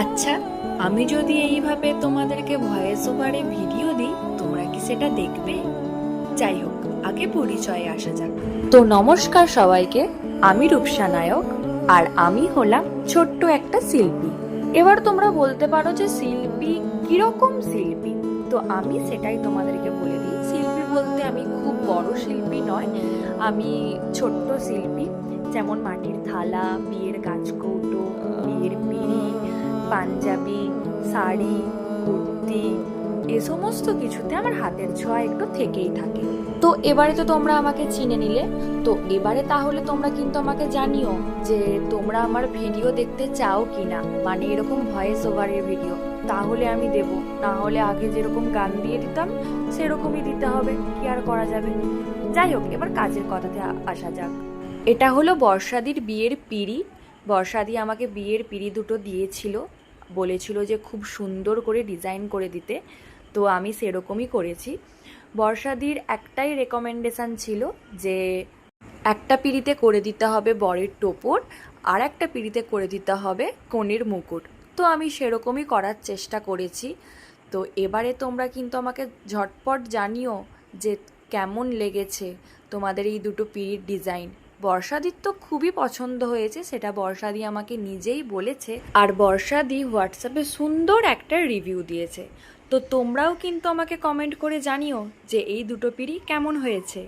আচ্ছা, আমি যদি এইভাবে তোমাদেরকে ভয়েস ওভারে ভিডিও দিই, তোমরা কি সেটা দেখবে? যাই হোক, আগে পরিচয়ে আসা যাক। তো নমস্কার সবাইকে, আমি রূপসা নায়ক, আর আমি হলাম ছোট্ট একটা শিল্পী। এবার তোমরা বলতে পারো যে শিল্পী কিরকম শিল্পী? তো আমি সেটাই তোমাদেরকে বলে দিই। শিল্পী বলতে আমি খুব বড় শিল্পী নয়, আমি ছোট্ট শিল্পী। যেমন মাটির থালা, বিয়ের কাঁচকৌটো, বিয়ের পিঁড়ি, পাঞ্জাবি, শাড়ি, কুর্তি, এ সমস্ত কিছুতে আমার হাতের ছোঁয়া একটু থেকেই থাকে। তো এবারে তো তোমরা আমাকে চিনে নিলে, তো এবারে তাহলে তোমরা কিন্তু আমাকে জানিও যে তোমরা আমার ভিডিও দেখতে চাও কিনা, মানে এরকম ভয়েস ওভারের ভিডিও। তাহলে আমি দেব, না হলে আগে যেরকম গান দিয়ে দিতাম সেরকমই দিতে হবে, কি আর করা যাবে। যাই হোক, এবার কাজের কথাতে আসা যাক। এটা হলো বর্ষাদির বিয়ের পিঁড়ি। বর্ষাদি আমাকে বিয়ের পিঁড়ি দুটো দিয়েছিল, বলেছিল যে খুব সুন্দর করে ডিজাইন করে দিতে, তো আমি সেরকমই করেছি। বর্ষাদির একটাই রেকমেন্ডেশন ছিল যে একটা পিঁড়িতে করে দিতে হবে বরের টোপর, আর একটা পিঁড়িতে করে দিতে হবে কনের মুকুট। তো আমি সেরকমই করার চেষ্টা করেছি। তো এবারে তোমরা কিন্তু আমাকে ঝটপট জানিও যে কেমন লেগেছে তোমাদের এই দুটো পিঁড়ির ডিজাইন। বর্ষাদির তো খুবই পছন্দ হয়েছে, সেটা বর্ষাদি আমাকে নিজেই বলেছে, আর বর্ষাদি হোয়াটসঅ্যাপে সুন্দর একটা রিভিউ দিয়েছে। তো তোমরাও কিন্তু আমাকে কমেন্ট করে জানিও যে এই দুটো পিঁড়ি কেমন হয়েছে।